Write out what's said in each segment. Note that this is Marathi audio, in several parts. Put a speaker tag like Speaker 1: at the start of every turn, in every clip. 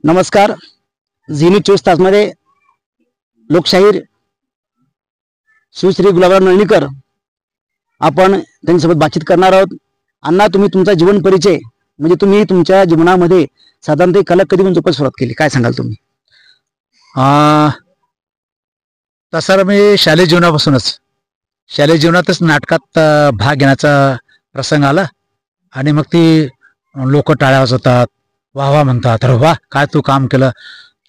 Speaker 1: नमस्कार. झी 24 तासमध्ये लोकशाहीर सुश्री गुलाबराव नळणीकर आपण त्यांच्यासोबत बातचीत करणार आहोत. अण्णा, तुम्ही तुमचा जीवन परिचय म्हणजे तुम्ही तुमच्या जीवनामध्ये साधारणतः कला कधी जोपास सुरुवात केली, काय सांगाल तुम्ही?
Speaker 2: तसं मी शालेय जीवनातच नाटकात भाग घेण्याचा प्रसंग आला आणि मग ती लोक टाळ्या वाजवतात, वाह वाह म्हणतात, अरे वा काय तू काम केलं,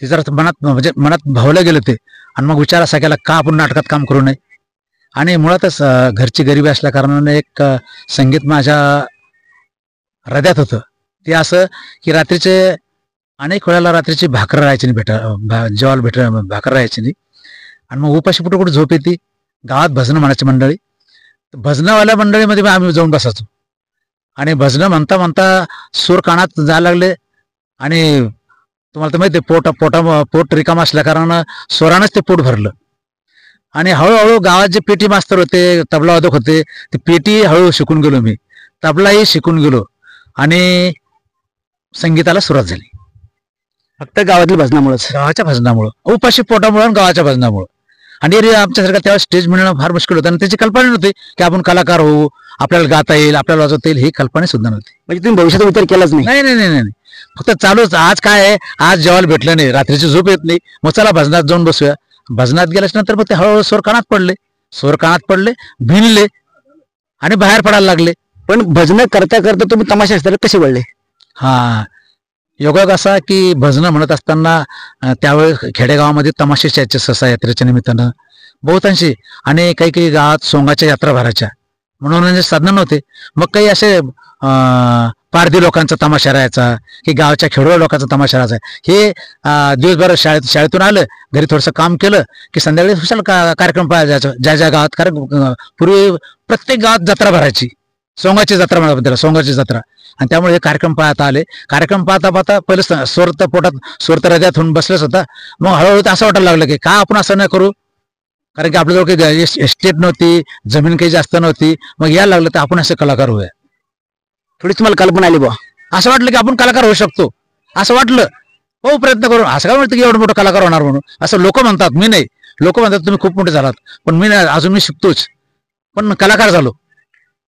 Speaker 2: ते जरा मनात भावलं गेलं ते. आणि मग विचार असा केला का आपण नाटकात काम करू नये. आणि मुळातच घरची गरिबी असल्या कारणाने एक संगीत माझ्या हृदयात होतं. ते असं की रात्रीचे अनेक वेळेला रात्रीची भाकर राहायची नाही, जेवायला भाकर राहायची नाही. आणि मग उपाशी कुठे झोप येते. गावात भजनं म्हणायची मंडळी, भजनावाल्या मंडळीमध्ये आम्ही जाऊन बसायचो आणि भजनं म्हणता म्हणता सूर कानात जायला लागले. आणि तुम्हाला तर माहिती आहे पोट रिकाम असल्या कारणानं स्वरानंच ते पोट भरलं. आणि हळूहळू गावात जे पेटी मास्तर होते, तबला वादक होते, ते पेटी हळूहळू शिकून गेलो मी, तबलाही शिकून गेलो आणि संगीताला सुरुवात झाली.
Speaker 1: फक्त गावातील गावाच्या
Speaker 2: भजनामुळं, उपाशी पोटामुळं आणि गावाच्या भजनामुळं. आणि आमच्यासारखं तेव्हा स्टेज मिळणं फार मुश्किल होतं आणि त्याची कल्पना नव्हती की आपण कलाकार होऊ, आपल्याला गाता येईल, आपल्याला वाजवता येईल, ही कल्पना सुद्धा नव्हती.
Speaker 1: म्हणजे तुम्ही भविष्याचा विचार केलाच नाही?
Speaker 2: नाही नाही नाही नाही, फक्त चालूच. आज काय आहे, आज जेवायला भेटलं नाही, रात्रीची झोप येत नाही, मग चला भजनात जाऊन बसूया. भजनात गेल्याच्या नंतर मग ते हळूहळू स्वर कानात पडले, भिनले आणि बाहेर पडायला लागले.
Speaker 1: पण भजन करता करता तुम्ही तमाशा असताना कसे वळले?
Speaker 2: योगायोग असा की भजनं म्हणत असताना त्यावेळेस खेडेगावामध्ये तमाशाच्या याच्या ससा यात्रेच्या निमित्तानं बहुतांशी आणि काही गावात सोंगाच्या यात्रा भरायच्या, मनोरंजन साधनं नव्हते. मग काही असे पारधी लोकांचा तमाशा राहायचा की गावच्या खेडोळ लोकांचा तमाशा राहायचा. हे दिवसभर शाळेतून आलं, घरी थोडंसं काम केलं की संध्याकाळी हुशाल कार्यक्रम पाहायला जायचं. ज्या गावात, कारण पूर्वी प्रत्येक गावात जत्रा भरायची, सोंगाची जत्रा म्हणतात त्याला, सोंगाची जत्रा. आणि त्यामुळे हे कार्यक्रम पाहता आले. कार्यक्रम पाहता पाहता पहिलं स्वर तर हृदयात होऊन बसलेच होता. मग हळूहळू असं वाटायला लागलं की का आपण असं नाही करू, कारण की आपल्याजवळ काही एस्टेट नव्हती, जमीन काही जास्त नव्हती. मग यायला लागलं तर आपण असे कलाकार होऊया.
Speaker 1: थोडी तुम्हाला कल्पना आली बा,
Speaker 2: असं वाटलं की आपण कलाकार होऊ शकतो, असं वाटलं. हो, प्रयत्न करू. असं काय म्हणतं की एवढं मोठं कलाकार होणार म्हणून, असं लोक म्हणतात. मी नाही, लोक म्हणतात तुम्ही खूप मोठे झालात, पण मी नाही, अजून मी शिकतोच, पण कलाकार झालो.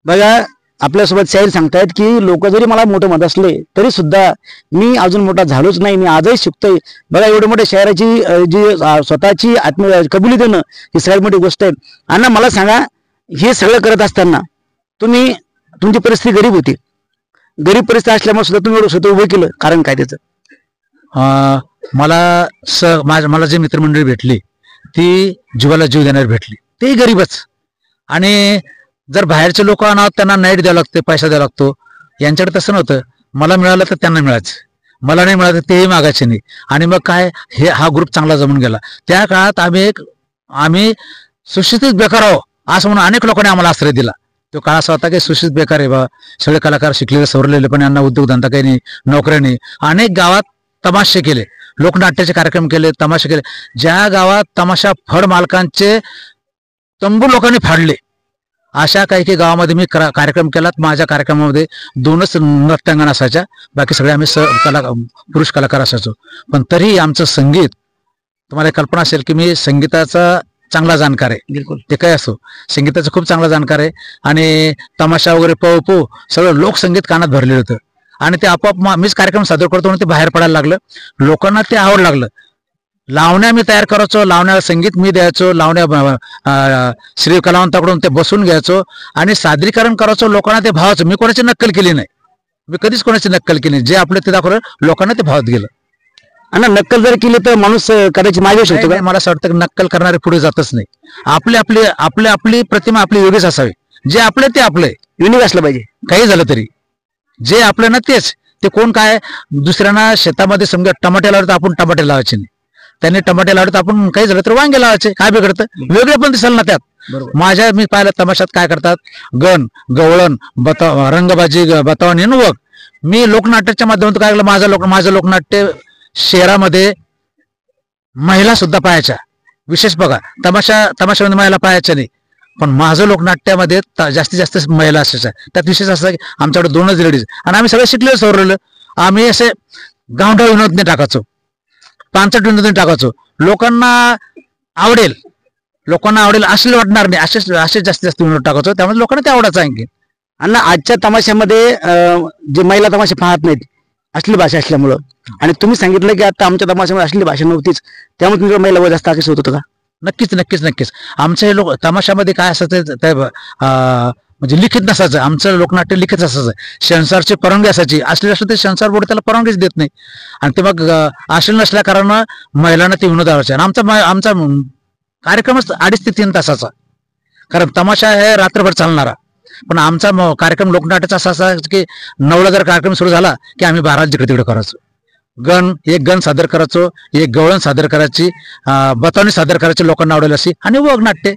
Speaker 1: बघा, आपल्यासोबत शाहीर सांगतायत की लोक जरी मला मोठे म्हणत असले तरी सुद्धा मी अजून मोठा झालोच नाही, मी आजही शिकतोय. बघा, एवढे मोठ्या शहराची जी स्वतःची कबुली देणं ही सगळ्यात मोठी गोष्ट आहे. अण्णा, मला सांगा, हे सगळं करत असताना तुमची परिस्थिती गरीब होती. गरीब परिस्थिती असल्यामुळे सुद्धा तुम्ही एवढं स्वतः उभं केलं, कारण काय त्याचं?
Speaker 2: मला जे मित्रमंडळी भेटली ती जीवाला जीव देणारी भेटली, ते गरीबच. आणि जर बाहेरचे लोक आणावं त्यांना नाईट द्यावं लागते, पैसा द्यावा लागतो. यांच्याकडे तसं नव्हतं. मला मिळालं तर त्यांना मिळायचं, मला नाही मिळालं तर तेही मागायचे नाही. आणि मग काय, हा ग्रुप चांगला जमून गेला. त्या काळात आम्ही सुशिक्षित बेकार आहो असं म्हणून अनेक लोकांनी आम्हाला आश्रय दिला. तो काळ असा होता की सुशिक्षित बेकार आहे बा, सगळे कलाकार शिकलेले सवरलेले, पण यांना उद्योगधंदा काही नाही, नोकऱ्या नाही. अनेक गावात तमाशे केले, लोकनाट्याचे कार्यक्रम केले, तमाशे केले. ज्या गावात तमाशा फड मालकांचे तंबू लोकांनी फाडले, अशा काही गावामध्ये मी कार्यक्रम केला. माझ्या कार्यक्रमामध्ये 2च नृत्यांगण असायच्या, बाकी सगळे आम्ही पुरुष कलाकार असायचो. पण तरी आमचं संगीत, तुम्हाला कल्पना असेल की मी संगीताचा चांगला जाणकार आहे.
Speaker 1: बिलकुल,
Speaker 2: ते काय असो, संगीताचं खूप चांगला जाणकार आहे. आणि तमाशा वगैरे पो सगळं लोकसंगीत कानात भरलेलं होतं. आणि ते आपोआप मीच कार्यक्रम सादर करतो म्हणून ते बाहेर पडायला लागलं. लोकांना ते आवड लागलं. लावण्या मी तयार करायचो, लावण्याला संगीत मी द्यायचो, लावण्या श्री कलावंताकडून ते बसून घ्यायचो आणि सादरीकरण करायचो. लोकांना ते भावाचं. मी कोणाची नक्कल केली नाही, मी कधीच कोणाची नक्कल केली नाही. जे आपलं ते दाखवलं, लोकांना ते भावत गेलं.
Speaker 1: आणि नक्कल जर केली तर माणूस करायची मागे शकतो का?
Speaker 2: मला असं वाटतं की नक्कल करणारे पुढे जातच नाही. आपली प्रतिमा आपली योगीच असावी. जे आपले ते आपले
Speaker 1: युनिक असलं पाहिजे.
Speaker 2: काही झालं तरी जे आपलं ना तेच. ते कोण काय, दुसऱ्यांना शेतामध्ये समजा टमाटे लावले तर आपण टमाटे लावायचे नाही, त्यांनी टमाटे लावले तर आपण काही झालं तर वांगे लावायचे. काय बिघडतं? वेगळे पण दिसेल ना त्यात. मी पाहिलं तमाशात काय करतात, गण, गवळण, रंगबाजी, बतावणी, नुवक. मी लोकनाट्याच्या माध्यमातून काय केलं, माझं लोकनाट्य शहरामध्ये महिला सुद्धा पाहायच्या. विशेष बघा, तमाशामध्ये महिला पाहायच्या नाही, पण माझं लोकनाट्यामध्ये जास्तीत जास्त महिला असायच्या. त्यात विशेष असं की आमच्याकडे 2च लेडीज आणि आम्ही सगळे शिकलेलो सवरलेलो. आम्ही असे गावंढळ विनोद नाही टाकायचो, पानसट विनोद नाही टाकायचो. लोकांना आवडेल असले वाटणार नाही असे जास्तीत जास्त विनोद टाकायचो. त्यामुळे लोकांना ते आवडायचं आणखी.
Speaker 1: अण्णा आजच्या तमाशामध्ये जे महिला तमाशे पाहत नाहीत असली भाषा असल्यामुळं, आणि तुम्ही सांगितलं की आता आमच्या तमाशामध्ये असली भाषा नव्हतीच, त्यामुळे तुमच्या महिला वर जास्त आकर्षित होत होतं का?
Speaker 2: नक्कीच. आमच्या हे लोक तमाशामध्ये काय असायचं ते म्हणजे लिखित नसायचं. आमचं लोकनाट्य लिखित असायचं. संसारची परवानगी असायची. असले असलं ते संसार बोर्ड त्याला परवानगीच देत नाही, आणि ते मग अश्लील नसल्या कारणानं महिलांना ते विनोद आवडायचे. आणि आमचा कार्यक्रमच 2.5 ते 3 तासाचा, कारण तमाशा हे रात्रभर चालणारा. पण आमचा कार्यक्रम लोकनाट्याचा असा असायचा की 9ला जर कार्यक्रम सुरू झाला की आम्ही 12ला जिकडे तिकडे करायचो. एक गण सादर करायचो, एक गवळण सादर करायची, बतावणी सादर करायची लोकांना आवडेल अशी, आणि वग नाट्य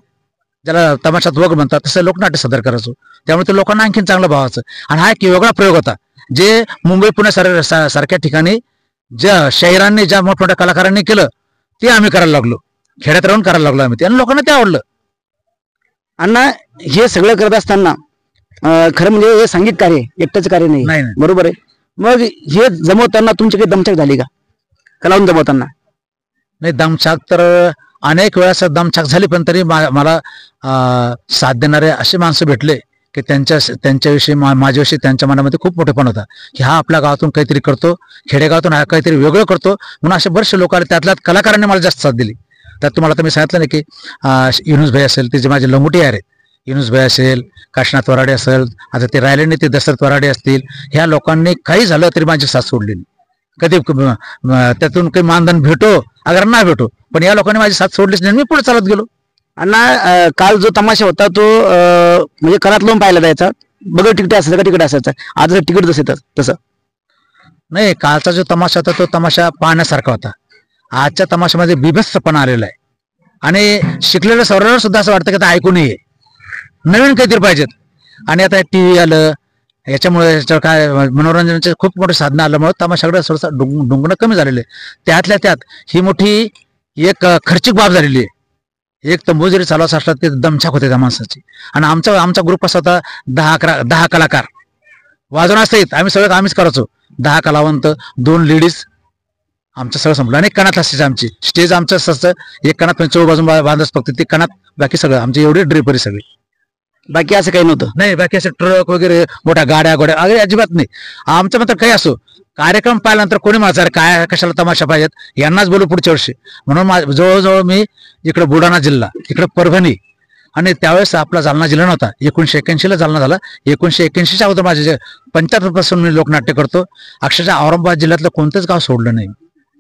Speaker 2: ज्याला तमाशात वग म्हणतात तसं लोकनाट्य सादर करायचो. त्यामुळे ते लोकांना आणखीन चांगलं भावायचं. आणि हा एक वेगळा प्रयोग होता, जे मुंबई पुणे सारख्या ठिकाणी ज्या शाहिरांनी ज्या मोठमोठ्या कलाकारांनी केलं ते आम्ही करायला लागलो, खेड्यात राहून करायला लागलो आम्ही ते, आणि लोकांना ते आवडलं.
Speaker 1: अण्णा हे सगळं करत असताना खरं म्हणजे हे संगीत कार्य एकट्याचं कार्य नाही, बरोबर आहे. मग हे जमवताना तुमची काही दमछाक झाली का, कलावून जमवताना?
Speaker 2: नाही, दमछाक तर अनेक वेळा दमछाक झाली, पण तरी मला साथ देणारे असे माणसं भेटले की त्यांच्याविषयी माझ्याविषयी त्यांच्या मनामध्ये खूप मोठेपण होता की हा आपल्या गावातून काहीतरी करतो, खेडेगावातून हा काहीतरी वेगळं करतो, म्हणून असे बरेचसे लोक आले. त्यातल्या कलाकारांनी मला जास्त साथ दिली. त्यात तुम्हाला तर मी सांगितलं नाही की युनुस भाई असेल, ते जे माझे लंगोटी आहेत, युनुस भाई असेल, काशीनाथ वराडे असेल, आता ते राहिले नाही ते दशरथ वराडे असतील, ह्या लोकांनी काही झालं तरी माझी साथ सोडली नाही. कधी त्यातून काही मानधन भेटो अगर ना भेटो, पण या लोकांनी माझी साथ सोडलीच नाही, मी पुढे चालत गेलो.
Speaker 1: अण्णा काल जो तमाशा होता तो म्हणजे करात लावून पाहायला जायचा, बघत तिकीट असायचं का तिकीट असायचं? आज तिकीट जसं तसं
Speaker 2: नाही. कालचा जो तमाशा होता तो तमाशा पाहण्यासारखा होता. आजच्या तमाशामध्ये बिभत्सपणा आलेला आहे, आणि शिकलेल्या सवराला सुद्धा असं वाटतं की आता ऐकू नये, नवीन काहीतरी पाहिजेत. आणि आता टीव्ही आलं, याच्यामुळे काय मनोरंजनाचे खूप मोठे साधनं आल्यामुळे तमाशाकडे थोडंसं डुंगणं कमी झालेले. त्यातल्या त्यात ही मोठी एक खर्चिक बाब झालेली आहे. एक तंबू जरी चालवायचा असला ते दमछाक होते त्या माणसाची. आणि आमचा ग्रुप असा होता 10 कलाकार वाजवणार असतात, आम्हीच करायचो. 10 कलावंत, 2 लेडीज, आमचं सगळं संपलं. आणि कणात असायचं आमची स्टेज, आमचं असतं एक कणात 24 बाजून बांधच फक्त ते कणात, बाकी सगळं आमची एवढी ड्रेपरी सगळी,
Speaker 1: बाकी असं काही नव्हतं.
Speaker 2: नाही, बाकी असं ट्रक वगैरे मोठ्या गाड्या अगदी अजिबात नाही. आमचं मात्र काही असो, कार्यक्रम पाहिल्यानंतर कोणी माझा काय कशाला तमाशा पाहिजेत यांनाच बोलू पुढच्या वर्षी. म्हणून जवळजवळ मी इकडे बुलढाणा जिल्हा, इकडे परभणी, आणि त्यावेळेस आपला जालना जिल्हा नव्हता. 1981ला जालना झाला. 1981च्या अगोदर माझे 75 पासून मी लोकनाट्य करतो. अक्षरशः औरंगाबाद जिल्ह्यातलं कोणतंच गाव सोडलं नाही.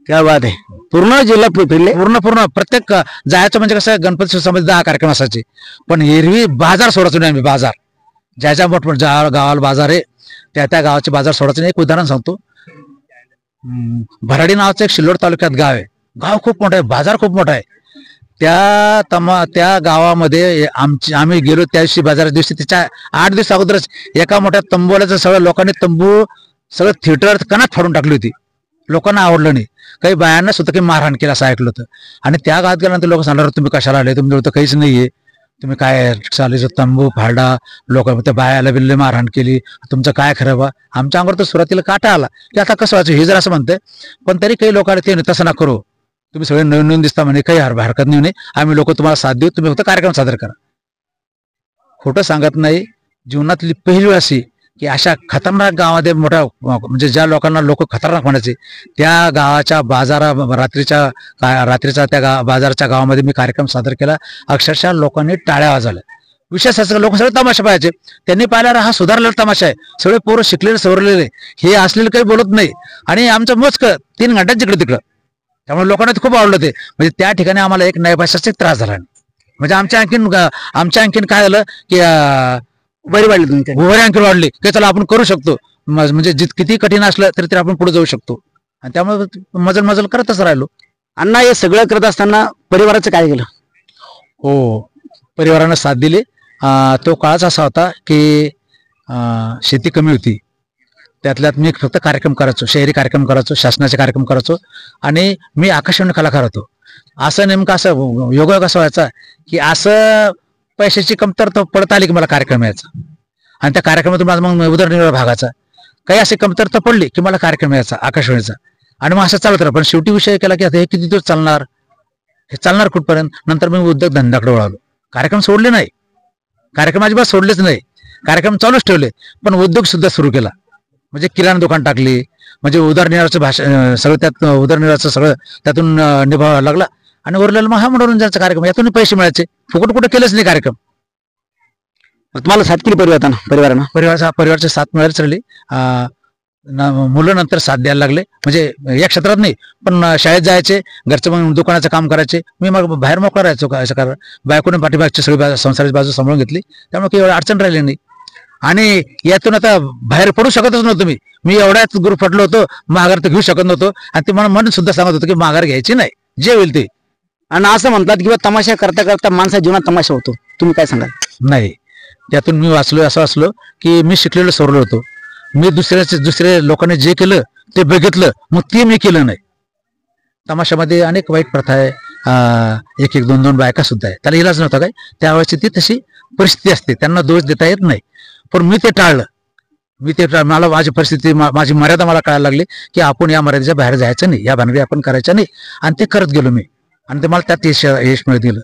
Speaker 1: क्या बात आहे. पूर्ण जिल्हा फिरले?
Speaker 2: पूर्ण प्रत्येक जायचं म्हणजे कसं, गणपती उत्सवामध्ये 10 कार्यक्रम असायचे, पण एरवी बाजार सोडायचो नाही आम्ही. बाजार ज्याच्या मोठमोठ्या गावाला बाजार आहे त्या गावाचे बाजार सोडायचे नाही. एक उदाहरण सांगतो. भराडी नावाचं एक सिल्लोड तालुक्यात गाव आहे. गाव खूप मोठं आहे, बाजार खूप मोठा आहे. त्या गावामध्ये आम्ही गेलो त्या दिवशी, बाजाराच्या दिवशी, त्याच्या 8 दिवस अगोदरच एका मोठ्या तंबूला सगळ्या लोकांनी तंबू सगळं थिएटर कणात फाडून टाकली होती. लोकांना आवडलं नाही. काही बायांना सुद्धा काही मारहाण केलं असं ऐकलं होतं. आणि त्या गावात गेल्यानंतर लोक सांगणार तुम्ही कशाला आले, तुमच्यावर तर काहीच नाहीये, तुम्ही काय चालीचं तंबू फाडा, लोक त्या बायाला बिल्ले मारहाण केली, तुमचं काय खरं बा. आमच्या अंगावर तर सुरुवातीला काटा आला की आता कसं व्हायचं हे जर असं म्हणते. पण तरी काही लोक ते तसं ना करू, तुम्ही सगळे नवीन दिसता म्हणे, काही हरकत नाही, आम्ही लोक तुम्हाला साथ देऊ, तुम्ही फक्त कार्यक्रम सादर करा. खोटं सांगत नाही. जीवनातली पहिली वेळ अशी की अशा खतरनाक गावामध्ये मोठ्या, म्हणजे ज्या लोकांना लोक खतरनाक म्हणायचे, त्या गावाच्या रात्रीच्या त्या बाजाराच्या गावामध्ये मी कार्यक्रम सादर केला. अक्षरशः लोकांनी टाळ्या वाजवल्या. विशेष असं लोक सगळे तमाशा पाहायचे. त्यांनी पाहिल्यावर हा सुधारलेला तमाशा आहे, सगळे पोरं शिकलेले सवरलेले, हे असलेले काही बोलत नाही. आणि आमचं मोजकं 3 घंट्यात जिकडे तिकडं, त्यामुळे लोकांना खूप आवडलं ते. म्हणजे त्या ठिकाणी आम्हाला एक नैपाशाचा त्रास झाला नाही. म्हणजे आमच्या आणखीन काय झालं की
Speaker 1: बरी वाढली,
Speaker 2: आणखी वाढली की चला आपण करू शकतो. म्हणजे किती कठीण असलं तरी आपण पुढे जाऊ शकतो. आणि त्यामुळे मजल करतच राहिलो.
Speaker 1: अण्णा हे सगळं करत असताना परिवाराचं काय केलं?
Speaker 2: हो, परिवारानं साथ दिली. तो काळच असा होता की शेती कमी होती. त्यातल्यात मी फक्त कार्यक्रम करायचो, शहरी कार्यक्रम करायचो, शासनाचे कार्यक्रम करायचो, आणि मी आकाशवाणी कलाकार होतो. असं नेमकं असं योगायोग असा व्हायचा की असं पैशाची कमतरता पडत आली की मला कार्यक्रम यायचा, आणि त्या कार्यक्रमातून माझा मग उदरनिर्वाह भागाचा. काही अशी कमतरता पडली की मला कार्यक्रम यायचा आकाशवाणीचा. आणि मग असं चालत राहा. पण शेवटी विषय केला की आता हे किती दिवस चालणार, हे चालणार कुठपर्यंत. नंतर मी उद्योग धंद्याकडे वळालो. कार्यक्रम सोडले नाही, कार्यक्रम अजिबात सोडलेच नाही, कार्यक्रम चालूच ठेवले. पण उद्योग सुद्धा सुरू केला. म्हणजे किराणा दुकान टाकली, म्हणजे उदरनिर्वाहाचं भाषा सगळं त्यात उदरनिर्वाहाचं सगळं त्यातून निभावावं लागला. आणि उरलेला मग हा मनोरंजनाचा कार्यक्रम, यातून पैसे मिळायचे. फुकट कुठे केलंच नाही कार्यक्रम.
Speaker 1: तुम्हाला साथ केली परिवारानं?
Speaker 2: परिवाराची साथ मिळालीच राहिली. मुलं नंतर साथ द्यायला लागले. म्हणजे या क्षेत्रात नाही, पण शाळेत जायचे, घरचं मग दुकानाचं काम करायचे. मी मग बाहेर मोकळा राहायचो. असं कारण बायकोने पाठीमागची सगळी संसाराची बाजू सांभाळून घेतली, त्यामुळे काही एवढं अडचण राहिली नाही. आणि यातून आता बाहेर पडू शकतच नव्हतो. मी एवढ्याच ग्रुप फटलो होतो, माघार तर घेऊ शकत नव्हतो. आणि ते मला मन सुद्धा सांगत होतं की माघार घ्यायची नाही, जे होईल ते.
Speaker 1: आणि असं म्हणतात की तमाशा करता करता माणसा जीवनात तमाशा होतो, तुम्ही काय सांगाल?
Speaker 2: नाही, त्यातून मी असं वाचलो की मी शिकलेलो सवरलो होतो. मी दुसऱ्या लोकांनी जे केलं ते बघितलं, मग ते मी केलं नाही. तमाशामध्ये अनेक वाईट प्रथा आहे, एक एक दोन दोन बायका सुद्धा आहे. त्याला इलाज नव्हता काय, त्यावेळेची ती तशी परिस्थिती असते, त्यांना दोष देता येत नाही. पण मी ते टाळलं. मला माझी परिस्थिती, माझी मर्यादा मला कळायला लागली की आपण या मर्यादेच्या बाहेर जायचं नाही, या भानगडी आपण करायच्या नाही. आणि ते करत गेलो मी, आणि ते मला त्यात यश मिळत गेलं.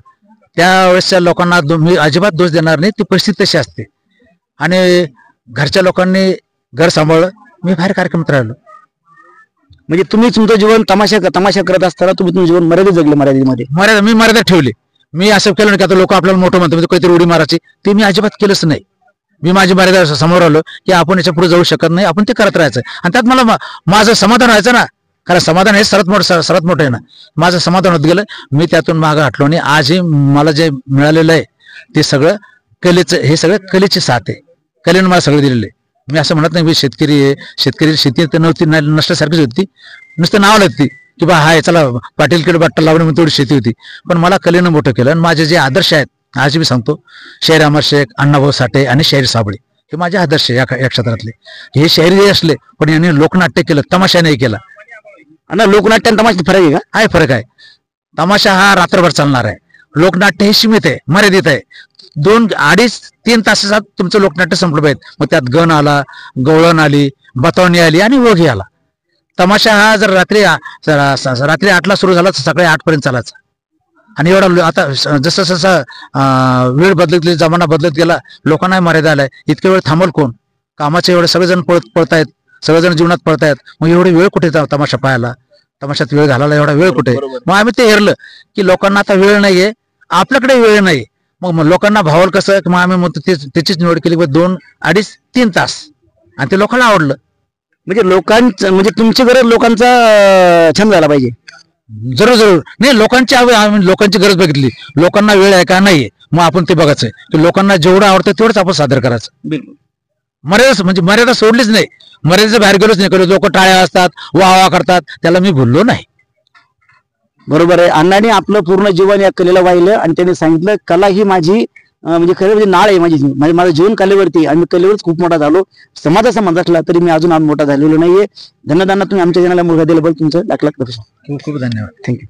Speaker 2: त्यावेळेसच्या लोकांना मी अजिबात दोष देणार नाही, ती परिस्थिती तशी असते. आणि घरच्या लोकांनी घर सांभाळलं, मी बाहेर कार्यक्रमात राहिलो.
Speaker 1: म्हणजे तुम्ही तुमचं जीवन तमाशा करत असताना तुम्ही तुमचं जीवन मर्यादित जगले.
Speaker 2: मी मर्यादा ठेवली. मी असं केलं नाही की आता लोक आपल्याला मोठं म्हणतात, काहीतरी उडी मारायची, ते मी अजिबात केलंच नाही. मी माझी मर्यादा समोर आलो की आपण याच्या पुढे जाऊ शकत नाही, आपण ते करत राहायचं. आणि त्यात मला माझं समाधान व्हायचं ना, कारण समाधान हे सर्वात मोठं आहे ना. माझं समाधान होत गेलं. मी त्यातून मागं हटलो नाही. आजही मला जे मिळालेलं आहे ते सगळं कलेचं, हे सगळं कलेची साथ आहे. कलेनं मला सगळं दिलेलं आहे. मी असं म्हणत नाही मी शेतकरी आहे, शेतकरी शेती तर नव्हती, नसल्यासारखीच होती, नुसतं नावाला होती की बा हाय चला पाटीलकडे बाट्टा लावणे म्हणून तेवढी शेती होती. पण मला कलेनं मोठं केलं. आणि माझे जे आदर्श आहेत, आज मी सांगतो, शाहीर अमर शेख, अण्णाभाऊ साठे आणि शाहीर साबळे, हे माझे आदर्श आहे या क्षेत्रातले. हे शाहीर असले, पण यांनी लोकनाट्य केलं, तमाशा नाही केला.
Speaker 1: आणि लोकनाट्य आणि तमाशात फरक आहे का?
Speaker 2: आहे, फरक आहे. तमाशा हा रात्रभर चालणार आहे, लोकनाट्य हे सीमित आहे, मर्यादित आहे. 2, 2.5, 3 तासात तुमचं लोकनाट्य संपलं पाहिजे. मग त्यात गण आला, गवळण आली, बतावणी आली आणि वघी आला. तमाशा हा जर रात्री 8ला सुरू झाला तर सकाळी 8 पर्यंत चालायचा. आणि एवढा आता जसं वेळ बदलत गेली, जमाना बदलत गेला, लोकांना मर्यादा आलाय. इतके वेळ थांबल कोण? कामाचे एवढे सगळेजण पळतायत, सगळेजण जीवनात पळतायत. मग एवढी वेळ कुठे तमाशा पाहायला, तमाशात वेळ घालायला एवढा वेळ कुठे? मग आम्ही ते हेरलं की लोकांना आता वेळ नाहीये, आपल्याकडे वेळ नाही. मग लोकांना भावल कसं, मग आम्ही मग त्याचीच निवड केली. 2, 2.5, 3 तास, आणि ते लोकांना आवडलं.
Speaker 1: म्हणजे तुमची गरज लोकांचा छंद झाला पाहिजे.
Speaker 2: जरूर नाही, लोकांची गरज बघितली, लोकांना वेळ आहे का नाहीये, मग आपण ते बघायचंय की लोकांना जेवढं आवडतं तेवढंच आपण सादर करायचं. मर्यादा सोडलीच नाही, मर्यादेच्या बाहेर गेलोच नाही. लोक टाळ्या असतात, वा करतात, त्याला मी भुललो नाही.
Speaker 1: बरोबर आहे. अण्णांनी आपलं पूर्ण जीवन या कलेला वाहिलं आणि त्यांनी सांगितलं कला ही माझी म्हणजे खरं म्हणजे नाळ आहे माझं जीवन कलेवरती, आणि मी कलेवरच खूप मोठा झालो. समाजाचा समज असला तरी मी अजून मोठा झालेलो नाहीये. धन्यवाद तुम्ही आमच्या जनाला मुलगा दिल्याबद्दल तुमचं लाख लाख खूप खूप धन्यवाद. थँक्यू.